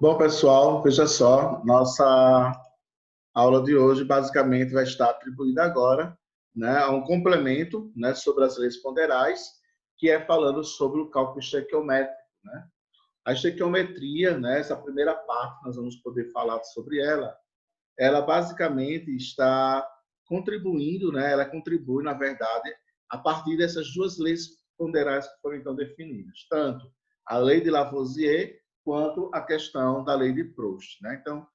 Bom, pessoal, veja só, nossa aula de hoje basicamente vai estar atribuída agora, né, a um complemento, né, sobre as leis ponderais, que é falando sobre o cálculo estequiométrico, né? A estequiometria, né, essa primeira parte, nós vamos poder falar sobre ela. Ela basicamente está contribuindo, né, ela contribui, na verdade, a partir dessas duas leis ponderais que foram então definidas, tanto a lei de Lavoisier quanto a questão da lei de Proust, né? Então,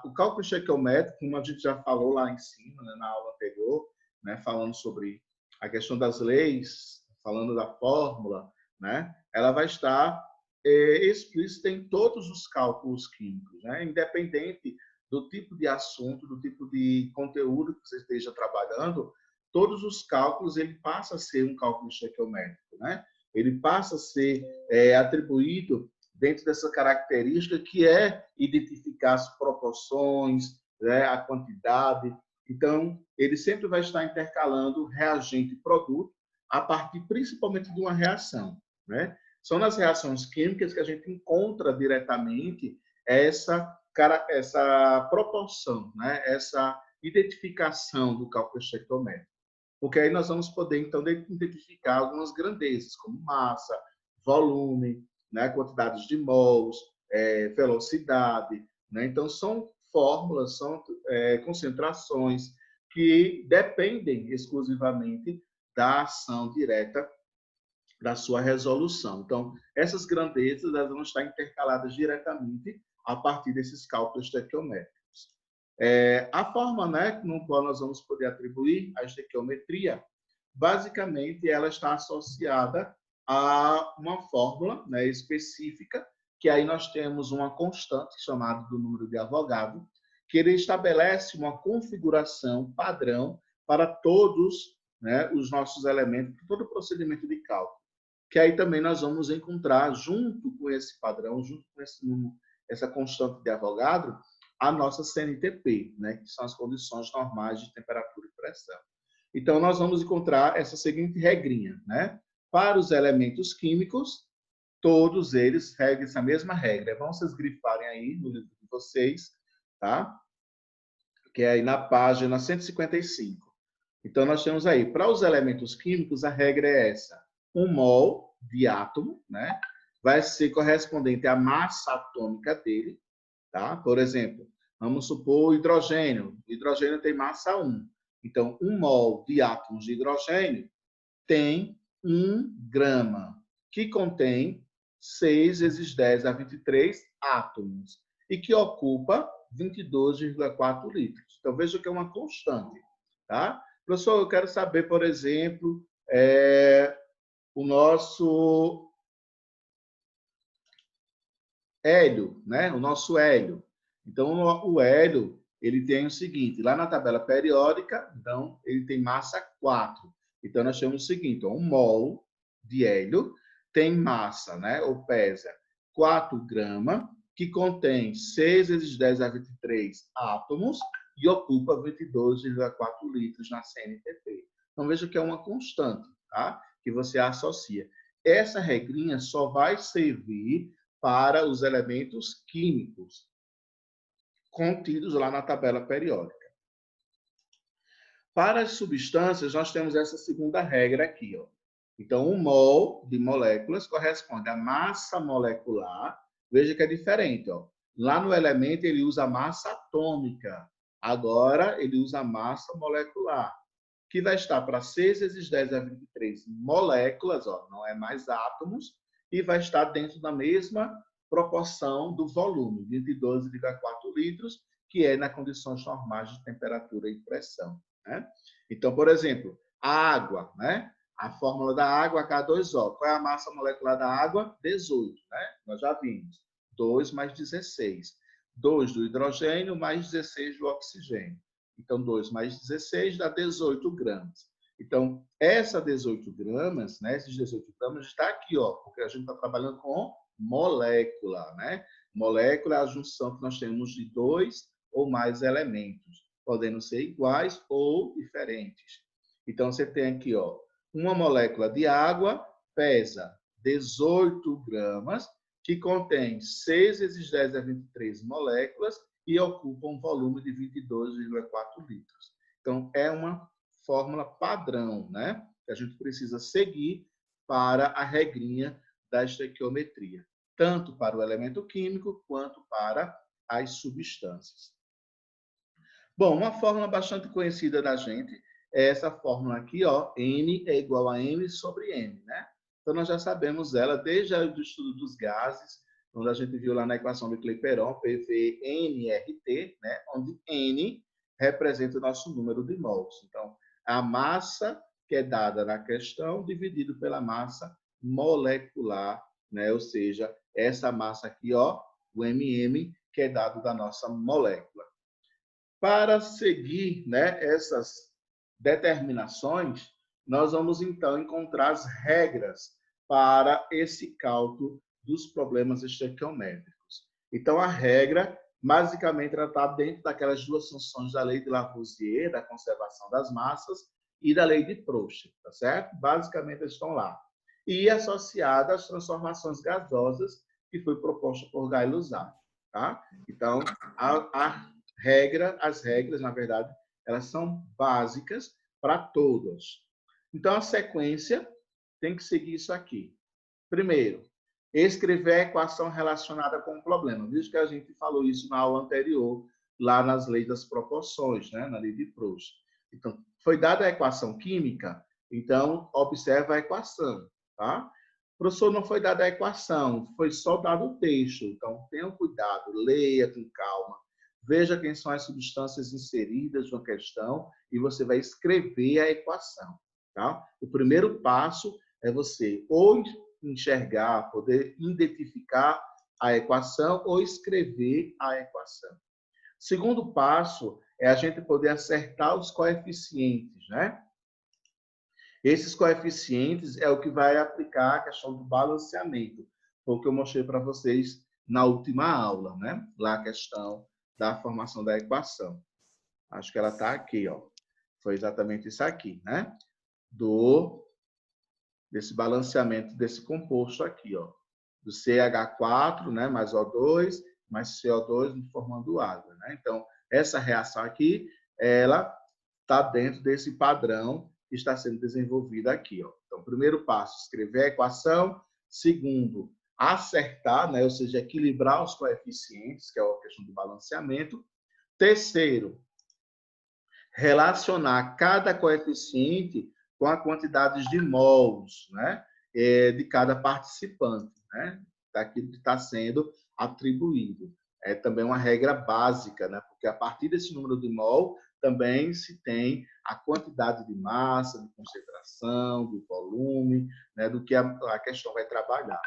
o cálculo estequiométrico, como a gente já falou lá em cima, né, na aula anterior, né, falando sobre a questão das leis, falando da fórmula, né, ela vai estar explícita em todos os cálculos químicos, né, independente do tipo de assunto, do tipo de conteúdo que você esteja trabalhando, todos os cálculos ele passa a ser um cálculo estequiométrico, né? Ele passa a ser atribuído dentro dessa característica que é identificar as proporções, né, a quantidade. Então, ele sempre vai estar intercalando reagente e produto a partir principalmente de uma reação, né? São nas reações químicas que a gente encontra diretamente essa proporção, né? Essa identificação do cálculo estequiométrico. Porque aí nós vamos poder, então, identificar algumas grandezas, como massa, volume, né? Quantidades de mols, velocidade. Né? Então, são fórmulas, são concentrações que dependem exclusivamente da ação direta da sua resolução. Então, essas grandezas elas vão estar intercaladas diretamente a partir desses cálculos estequiométricos. A forma, né, no qual nós vamos poder atribuir a estequiometria, basicamente ela está associada a uma fórmula, né, específica, que aí nós temos uma constante chamada do número de Avogadro, que ele estabelece uma configuração padrão para todos, né, os nossos elementos, todo o procedimento de cálculo. Que aí também nós vamos encontrar, junto com esse padrão, junto com essa constante de Avogadro, a nossa CNTP, né, que são as condições normais de temperatura e pressão. Então, nós vamos encontrar essa seguinte regrinha, né? Para os elementos químicos, todos eles seguem essa mesma regra. É bom vocês grifarem aí no livro de vocês, tá? Que é aí na página 155. Então, nós temos aí, para os elementos químicos, a regra é essa. 1 mol de átomo, né, vai ser correspondente à massa atômica dele, tá? Por exemplo, vamos supor o hidrogênio. O hidrogênio tem massa 1. Então, 1 mol de átomos de hidrogênio tem 1 grama, que contém 6 vezes 10 a 23 átomos e que ocupa 22,4 litros. Então, veja que é uma constante, tá? Professor, eu quero saber, por exemplo, o nosso hélio, né? O nosso hélio. Então, o hélio, ele tem o seguinte, lá na tabela periódica, então, ele tem massa 4. Então, nós temos o seguinte, 1 mol de hélio tem massa, né? Ou pesa 4 gramas, que contém 6 vezes 10 a 23 átomos e ocupa 22,4 litros na CNTP. Então, veja que é uma constante, tá? Que você associa. Essa regrinha só vai servir para os elementos químicos contidos lá na tabela periódica. Para as substâncias, nós temos essa segunda regra aqui, ó. Então, 1 mol de moléculas corresponde à massa molecular. Veja que é diferente, ó. Lá no elemento, ele usa a massa atômica. Agora, ele usa a massa molecular, que vai estar para 6 vezes 10 a 23 moléculas, ó, não é mais átomos, e vai estar dentro da mesma proporção do volume, 22,4 litros, que é nas condições normais de temperatura e pressão. Né? Então, por exemplo, a água, né? A fórmula da água, H2O. Qual é a massa molecular da água? 18, né? Nós já vimos. 2 mais 16. 2 do hidrogênio mais 16 do oxigênio. Então, 2 mais 16 dá 18 gramas. Então, essa 18 gramas, né? Esses 18 gramas está aqui, ó, porque a gente está trabalhando com molécula, né? Molécula é a junção que nós temos de 2 ou mais elementos, podendo ser iguais ou diferentes. Então, você tem aqui, ó, uma molécula de água pesa 18 gramas que contém 6 vezes 10 a 23 moléculas e ocupa um volume de 22,4 litros. Então, é uma fórmula padrão, né? Que a gente precisa seguir para a regrinha da estequiometria, tanto para o elemento químico quanto para as substâncias. Bom, uma fórmula bastante conhecida da gente é essa fórmula aqui, ó, N é igual a M sobre M, né? Então, nós já sabemos ela desde o estudo dos gases, onde a gente viu lá na equação do Clapeyron, PV-NRT, né? Onde N representa o nosso número de mols. Então, a massa que é dada na questão, dividido pela massa molecular, né? Ou seja, essa massa aqui, ó, o MM, que é dado da nossa molécula. Para seguir, né, essas determinações, nós vamos então encontrar as regras para esse cálculo dos problemas estequiométricos. Então, a regra, basicamente, ela está dentro daquelas duas funções da lei de Lavoisier, da conservação das massas, e da lei de Proust, tá certo? Basicamente, eles estão lá. E associada às transformações gasosas, que foi proposta por Guy Lussac, tá? Então, as regras, na verdade, elas são básicas para todas. Então, a sequência tem que seguir isso aqui. Primeiro, escrever a equação relacionada com o problema. Visto que a gente falou isso na aula anterior, lá nas leis das proporções, né? Na lei de Proust. Então, foi dada a equação química, então, observa a equação, tá? Professor, não foi dada a equação, foi só dado o texto. Então, tenha cuidado, leia com calma, veja quem são as substâncias inseridas na questão e você vai escrever a equação, tá? O primeiro passo é você ou enxergar, poder identificar a equação ou escrever a equação. Segundo passo é a gente poder acertar os coeficientes, né? Esses coeficientes é o que vai aplicar a questão do balanceamento, foi o que eu mostrei para vocês na última aula, né? Lá a questão da formação da equação. Acho que ela está aqui, ó. Foi exatamente isso aqui, né? Desse balanceamento desse composto aqui, ó. Do CH4, né? Mais O2, mais CO2 formando água, né? Então, essa reação aqui, ela está dentro desse padrão que está sendo desenvolvido aqui, ó. Então, primeiro passo, escrever a equação. Segundo, acertar, né? Ou seja, equilibrar os coeficientes, que é a questão do balanceamento. Terceiro, relacionar cada coeficiente com a quantidade de mols, né, de cada participante, né, daquilo que está sendo atribuído. É também uma regra básica, né, porque a partir desse número de mol também se tem a quantidade de massa, de concentração, do volume, né, do que a questão vai trabalhar.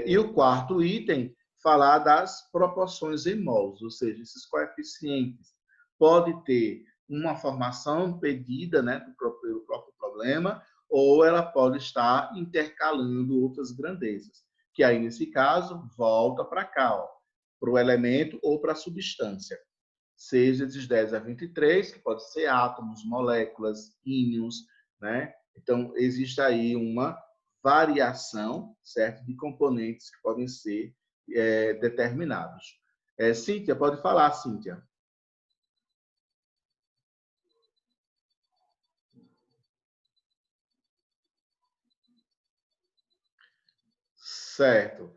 E o quarto item, falar das proporções em mols, ou seja, esses coeficientes pode ter uma formação pedida, né, pelo próprio problema, ou ela pode estar intercalando outras grandezas, que aí, nesse caso, volta para cá, para o elemento ou para a substância. 6 vezes 10 a 23, que pode ser átomos, moléculas, íons, né? Então, existe aí uma variação, certo, de componentes que podem ser determinados. Cíntia, pode falar, Cíntia. Certo.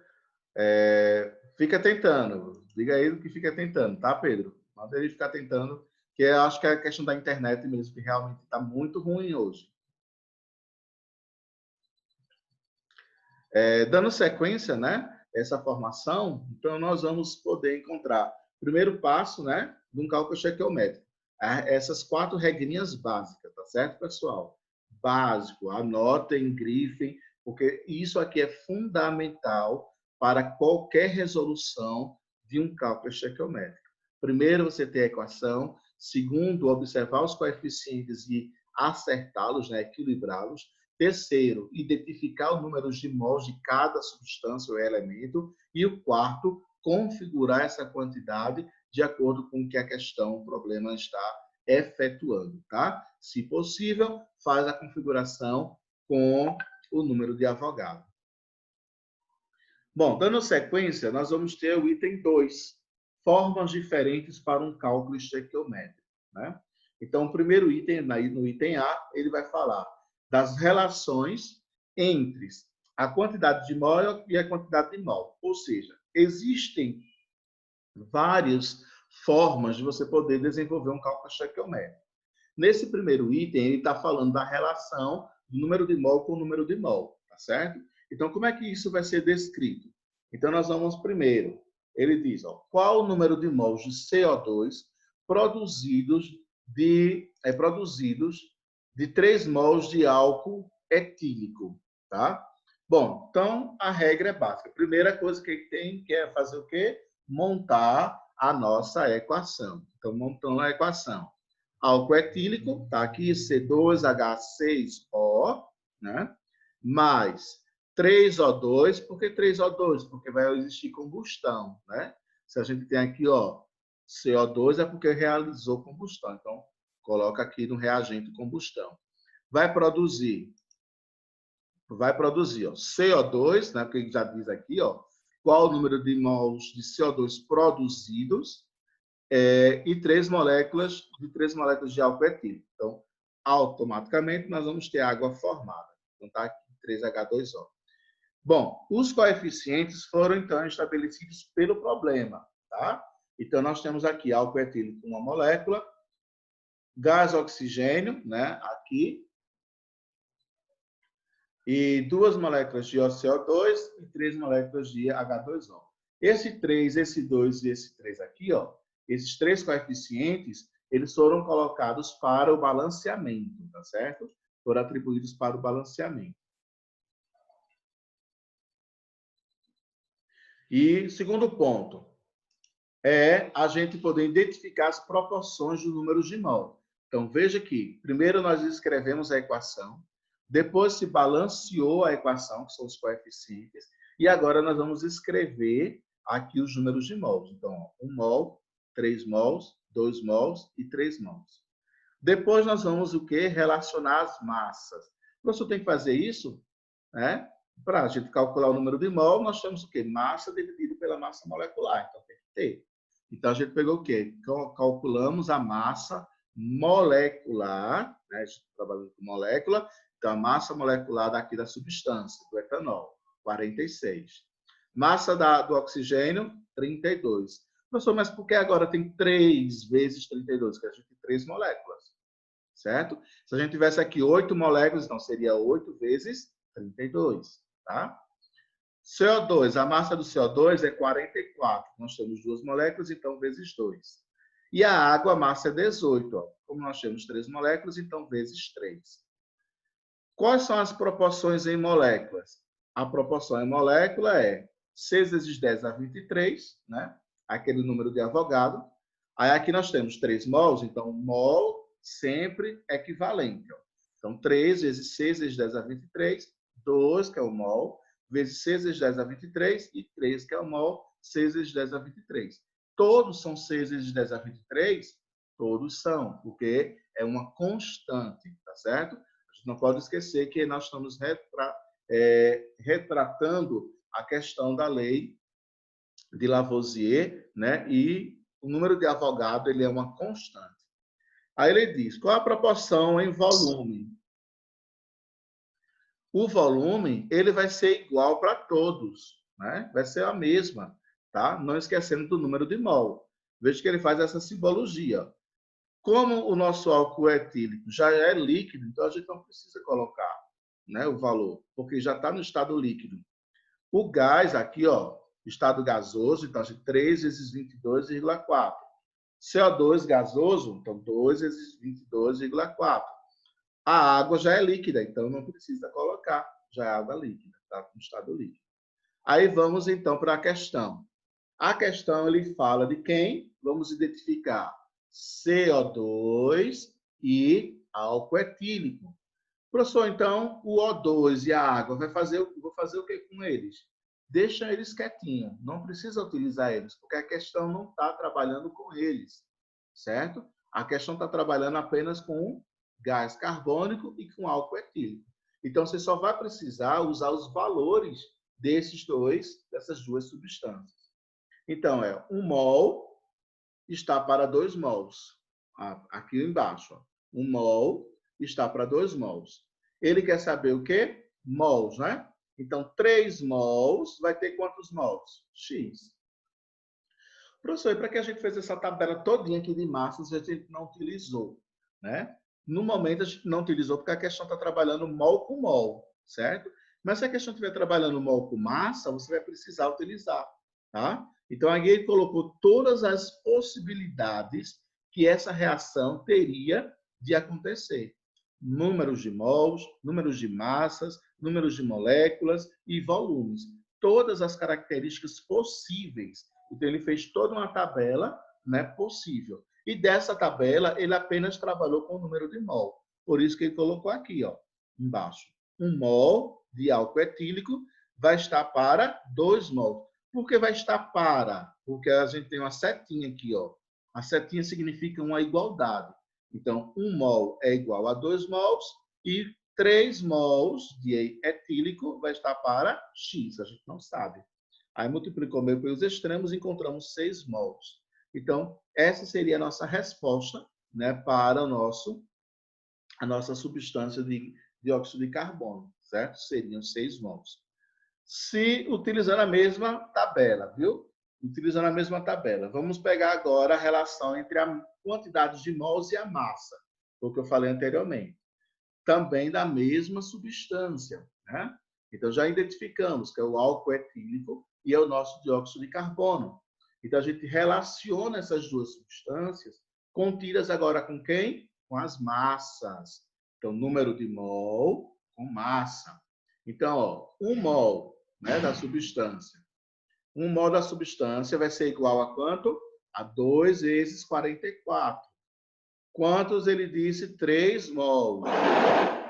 Fica tentando. Diga aí o que fica tentando, tá, Pedro? Manda ele ficar tentando, que eu acho que é a questão da internet mesmo, que realmente está muito ruim hoje. Dando sequência, né, essa formação, então nós vamos poder encontrar primeiro passo, né, de um cálculo estequiométrico. Essas 4 regrinhas básicas, tá certo, pessoal? Básico, anotem, grifem, porque isso aqui é fundamental para qualquer resolução de um cálculo estequiométrico. Primeiro, você tem a equação. Segundo, observar os coeficientes e acertá-los, né, equilibrá-los. Terceiro, identificar os números de mols de cada substância ou elemento. E o quarto, configurar essa quantidade de acordo com o que a questão, o problema está efetuando, tá? Se possível, faz a configuração com o número de Avogadro. Bom, dando sequência, nós vamos ter o item 2, formas diferentes para um cálculo estequiométrico, né? Então, o primeiro item, no item A, ele vai falar das relações entre a quantidade de mol e a quantidade de mol. Ou seja, existem várias formas de você poder desenvolver um cálculo estequiométrico. Nesse primeiro item, ele está falando da relação do número de mol com o número de mol, tá certo? Então, como é que isso vai ser descrito? Então, nós vamos primeiro, ele diz, ó, qual o número de mols de CO2 produzidos de 3 mols de álcool etílico, tá? Bom, então a regra é básica. A primeira coisa que ele tem que é fazer o quê? Montar a nossa equação. Então, montando a equação. Álcool etílico, está aqui, C2H6O, né? Mais 3O2, por que 3O2? Porque vai existir combustão, né? Se a gente tem aqui, ó, CO2 é porque realizou combustão. Então, coloca aqui no reagente combustão. Vai produzir, ó, CO2, né? Porque já diz aqui, ó, qual o número de mols de CO2 produzidos, e 3 moléculas de álcool etílico. Então, automaticamente, nós vamos ter água formada. Então, está aqui 3H2O. Bom, os coeficientes foram, então, estabelecidos pelo problema, tá? Então, nós temos aqui álcool etílico, uma molécula, gás oxigênio, né, aqui, e 2 moléculas de CO2 e 3 moléculas de H2O. Esse 3, esse 2 e esse 3 aqui, ó, esses 3 coeficientes, eles foram colocados para o balanceamento, tá certo? Foram atribuídos para o balanceamento. E segundo ponto, é a gente poder identificar as proporções dos números de mol. Então, veja que primeiro nós escrevemos a equação, depois se balanceou a equação, que são os coeficientes, e agora nós vamos escrever aqui os números de mols. Então, 1 mol, 3 mols, 2 mols e 3 mols. Depois nós vamos o quê? Relacionar as massas. O professor tem que fazer isso, né? Para a gente calcular o número de mol, nós temos o quê? Massa dividido pela massa molecular. Então, tem que ter. Então, a gente pegou o quê? Calculamos a massa molecular, né? A gente trabalhando com molécula. Então, a massa molecular daqui da substância, do etanol, 46. Massa do oxigênio, 32. Professor, mas por que agora tem 3 vezes 32? Porque a gente tem 3 moléculas, certo? Se a gente tivesse aqui 8 moléculas, então seria 8 vezes 32, tá? CO2, a massa do CO2 é 44. Nós temos 2 moléculas, então vezes 2. E a água, a massa é 18. Ó. Como nós temos 3 moléculas, então vezes 3. Quais são as proporções em moléculas? A proporção em molécula é 6 vezes 10 a 23, né? Aquele número de Avogadro. Aí aqui nós temos 3 mols, então mol sempre equivalente. Ó. Então, 3 vezes 6 vezes 10 a 23, 2, que é o mol, vezes 6 vezes 10 a 23, e 3, que é o mol, 6 vezes 10 a 23. Todos são 6 vezes 10 a 23? Todos são, porque é uma constante, tá certo? A gente não pode esquecer que nós estamos retratando a questão da lei de Lavoisier, né? E o número de Avogadro ele é uma constante. Aí ele diz, qual a proporção em volume? O volume ele vai ser igual para todos, né? Vai ser a mesma, tá? Não esquecendo do número de mol. Veja que ele faz essa simbologia. Como o nosso álcool etílico já é líquido, então a gente não precisa colocar, né, o valor, porque já está no estado líquido. O gás aqui, ó, estado gasoso, então, 3 vezes 22,4. CO2 gasoso, então, 2 vezes 22,4. A água já é líquida, então não precisa colocar, já é água líquida, está no estado líquido. Aí vamos, então, para a questão. A questão, ele fala de quem? Vamos identificar CO2 e álcool etílico. Professor, então, o O2 e a água, vou fazer o que com eles? Deixa eles quietinhos, não precisa utilizar eles, porque a questão não está trabalhando com eles, certo? A questão está trabalhando apenas com gás carbônico e com álcool etílico. Então, você só vai precisar usar os valores dessas duas substâncias. Então, 1 mol está para 2 mols. Aqui embaixo. Ó. 1 mol está para 2 mols. Ele quer saber o quê? Mols, né? Então, 3 mols vai ter quantos mols? X. Professor, e para que a gente fez essa tabela todinha aqui de massas, a gente não utilizou, né? No momento, a gente não utilizou porque a questão está trabalhando mol com mol, certo? Mas se a questão estiver trabalhando mol com massa, você vai precisar utilizar, tá? Então, aqui ele colocou todas as possibilidades que essa reação teria de acontecer. Números de mols, números de massas, números de moléculas e volumes. Todas as características possíveis. Então, ele fez toda uma tabela, né, possível. E dessa tabela, ele apenas trabalhou com o número de mol. Por isso que ele colocou aqui, ó, embaixo. 1 mol de álcool etílico vai estar para 2 mols. Por que vai estar para? Porque a gente tem uma setinha aqui, ó. A setinha significa uma igualdade. Então, 1 mol é igual a 2 mols e 3 mols de etílico vai estar para X. A gente não sabe. Aí multiplicou meio pelos extremos e encontramos 6 mols. Então, essa seria a nossa resposta, né, para a nossa substância de dióxido de carbono, certo? Seriam 6 mols. Se utilizando a mesma tabela, viu? Utilizando a mesma tabela. Vamos pegar agora a relação entre a quantidade de mols e a massa, o que eu falei anteriormente. Também da mesma substância, né? Então, já identificamos que é o álcool etílico e é o nosso dióxido de carbono. Então, a gente relaciona essas duas substâncias contidas agora com quem? Com as massas. Então, número de mol com massa. Então, ó, 1 mol, né, da substância. 1 mol da substância vai ser igual a quanto? A 2 vezes 44. Quantos ele disse? 3 mols.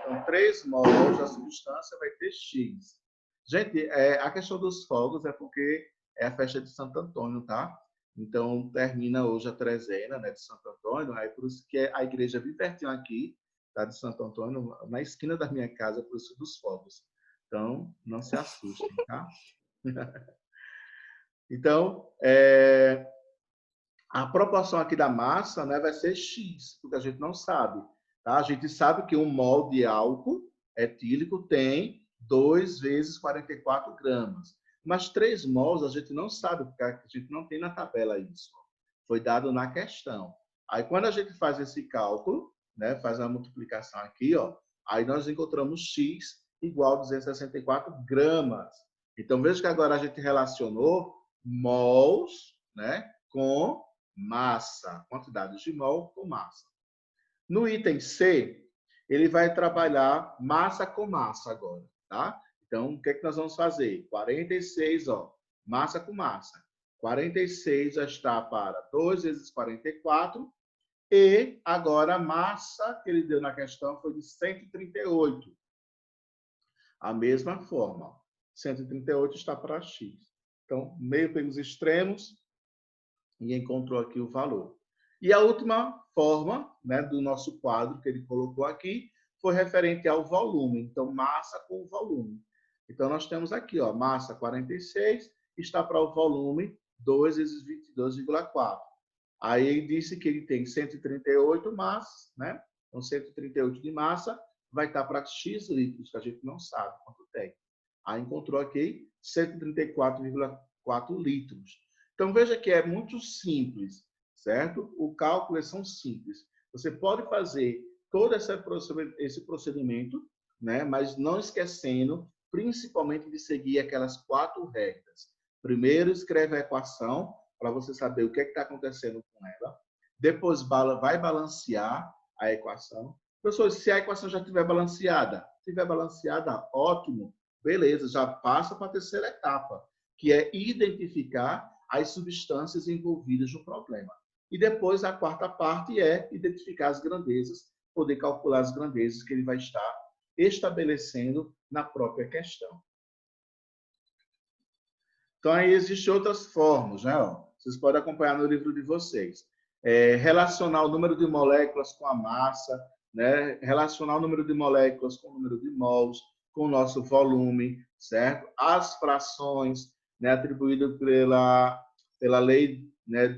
Então, 3 mols da substância vai ter X. Gente, a questão dos fogos é porque é a festa de Santo Antônio, tá? Então, termina hoje a trezena, né, de Santo Antônio. Aí, por isso que a igreja bem pertinho aqui, tá, de Santo Antônio, na esquina da minha casa, por isso dos fogos. Então, não se assustem, tá? Então, a proporção aqui da massa, né, vai ser X, porque a gente não sabe. Tá? A gente sabe que 1 mol de álcool etílico tem 2 vezes 44 gramas. Mas 3 mols a gente não sabe, porque a gente não tem na tabela isso. Foi dado na questão. Aí, quando a gente faz esse cálculo, né, faz a multiplicação aqui, ó, aí nós encontramos X igual a 264 gramas. Então, veja que agora a gente relacionou mols, né, com massa, quantidade de mol com massa. No item C, ele vai trabalhar massa com massa agora, tá? Então, o que é que nós vamos fazer? 46, ó, massa com massa. 46 já está para 2 vezes 44, e agora a massa que ele deu na questão foi de 138. A mesma forma, 138 está para X. Então, meio pelos extremos, e encontrou aqui o valor. E a última forma, né, do nosso quadro que ele colocou aqui foi referente ao volume. Então, massa com volume. Então, nós temos aqui, ó, massa 46, está para o volume 2 vezes 22,4. Aí ele disse que ele tem 138 massas, né? Então, 138 de massa vai estar para X litros, que a gente não sabe quanto tem. Aí encontrou aqui 134,4 litros. Então, veja que é muito simples, certo? O cálculo são simples. Você pode fazer todo esse procedimento, né? Mas não esquecendo, principalmente, de seguir aquelas 4 regras. Primeiro, escreve a equação, para você saber o que está acontecendo com ela. Depois, vai balancear a equação. Professor, se a equação já estiver balanceada, ótimo, beleza, já passa para a terceira etapa, que é identificar as substâncias envolvidas no problema. E depois, a quarta parte é identificar as grandezas, poder calcular as grandezas que ele vai estar estabelecendo na própria questão. Então, aí existem outras formas, né? Vocês podem acompanhar no livro de vocês. Relacionar o número de moléculas com a massa, né? Relacionar o número de moléculas com o número de mols, com o nosso volume, certo? As frações, né, atribuídas pela lei, né,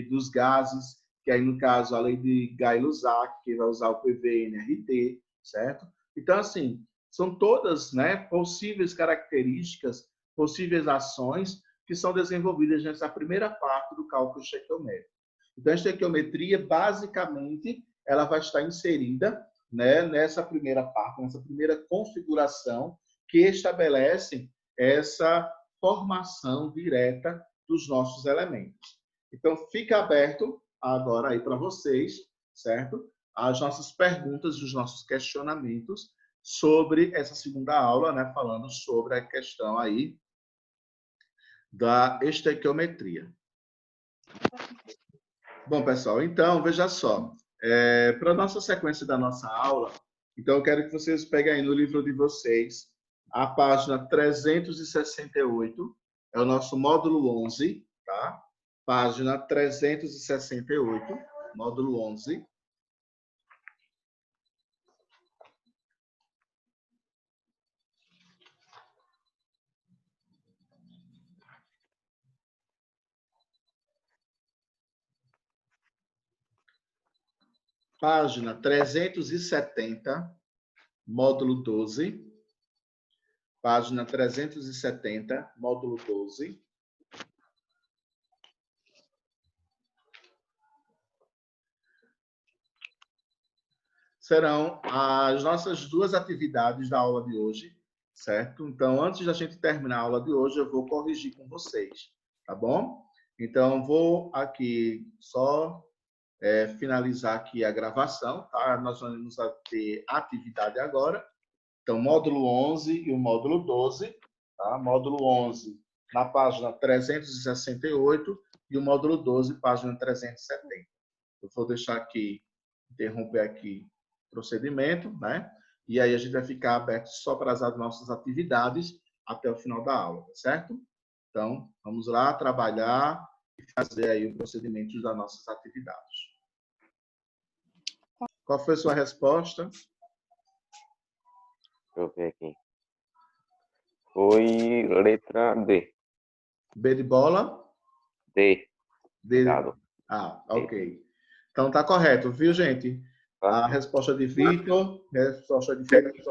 dos gases, que aí, no caso, a lei de Gay-Lussac, que vai usar o PV-NRT, certo? Então, assim, são todas, né, possíveis características, possíveis ações que são desenvolvidas nessa primeira parte do cálculo estequiométrico. Então, a estequiometria, basicamente, ela vai estar inserida, né, nessa primeira parte, nessa primeira configuração que estabelece essa formação direta dos nossos elementos. Então, fica aberto agora aí para vocês, certo? As nossas perguntas e os nossos questionamentos sobre essa segunda aula, né, falando sobre a questão aí da estequiometria. Bom, pessoal, então, veja só. Para a nossa sequência da nossa aula, então eu quero que vocês peguem aí no livro de vocês a página 368, é o nosso módulo 11, tá? Página 368, módulo 11. Página 370, módulo 12. Página 370, módulo 12. Serão as nossas duas atividades da aula de hoje, certo? Então, antes da gente terminar a aula de hoje, eu vou corrigir com vocês, tá bom? Então, vou aqui só finalizar aqui a gravação, tá? Nós vamos ter atividade agora. Então, módulo 11 e o módulo 12, tá? Módulo 11 na página 368 e o módulo 12, página 370. Eu vou deixar aqui, interromper aqui o procedimento, né? E aí a gente vai ficar aberto só para as nossas atividades até o final da aula, tá certo? Então, vamos lá trabalhar e fazer aí o procedimento das nossas atividades. Qual foi a sua resposta? Deixa eu ver aqui. Foi letra D. B de bola? D. D. Dado. Ah, ok. Então tá correto, viu, gente? A resposta de Vitor, resposta de Felipe,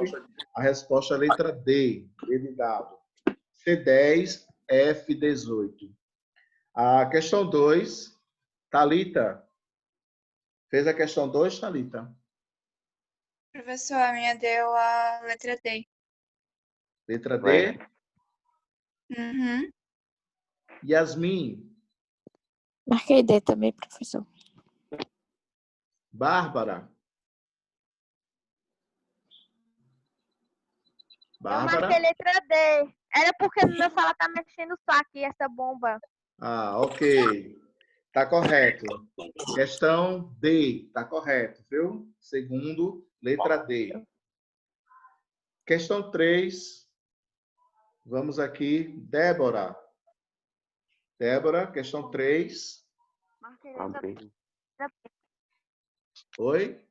a resposta é letra D, D de dado. C10, F18. A questão 2, Thalita. Fez a questão 2, Thalita? Professor, a minha deu a letra D. Letra D. Uhum. Yasmin. Marquei D também, professor. Bárbara. Eu marquei letra D. Era porque no meu sala tá mexendo só aqui essa bomba. Ah, ok. Tá correto. Questão D, tá correto, viu? Segundo, letra D. Questão 3. Vamos aqui, Débora. Débora, questão 3. Marquei letra B. Oi?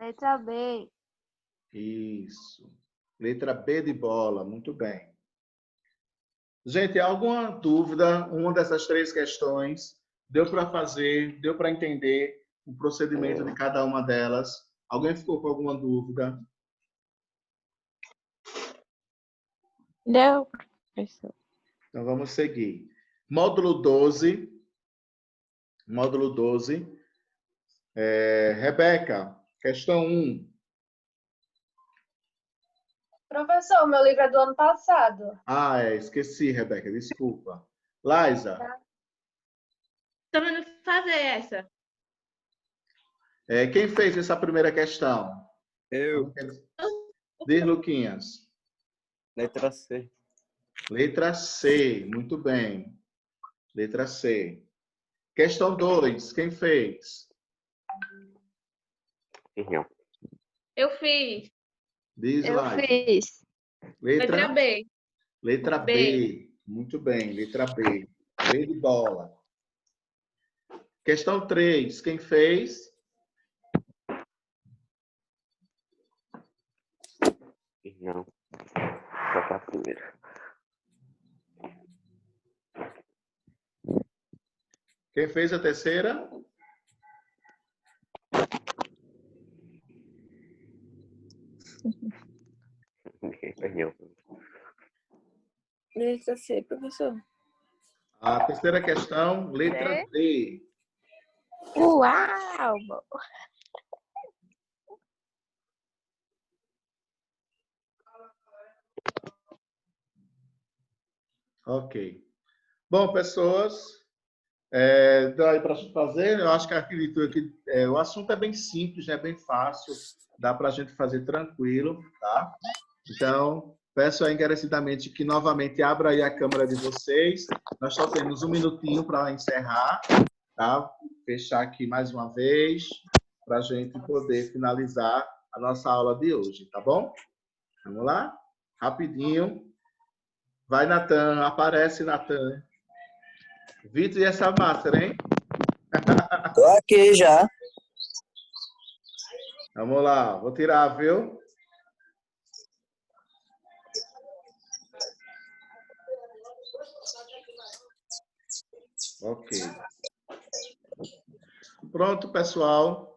Letra B. Isso. Letra B de bola, muito bem. Gente, alguma dúvida? Uma dessas três questões deu para fazer, deu para entender o procedimento de cada uma delas? Alguém ficou com alguma dúvida? Deu, professor. Então, vamos seguir. Módulo 12. Módulo 12. Rebeca, questão 1. Professor, meu livro é do ano passado. Ah, esqueci, Rebeca, desculpa. Laisa. Também não fazer essa. Quem fez essa primeira questão? Eu. Diz, Luquinhas. Letra C. Letra C, muito bem. Letra C. Questão 2, quem fez? Eu fiz. Diz, Eu Laisa. fiz. Letra B. Letra B. Muito bem, letra B. B de bola. Questão 3, quem fez? Não. Só para a primeira. Quem fez a terceira? Ninguém ganhou. Letra C, professor. A terceira questão, letra D. Uau! Ok. Bom, pessoas, dá aí para a gente fazer. Eu acho que acredito que o assunto é bem simples, né? Bem fácil. Dá para a gente fazer tranquilo, tá? Então, peço aí encarecidamente que novamente abra aí a câmera de vocês. Nós só temos um minutinho para encerrar, tá? Fechar aqui mais uma vez, para a gente poder finalizar a nossa aula de hoje, tá bom? Vamos lá? Rapidinho. Vai, Natan. Aparece, Natan. Vitor, e essa máscara, hein? Tô aqui já. Vamos lá. Vou tirar, viu? Ok. Pronto, pessoal.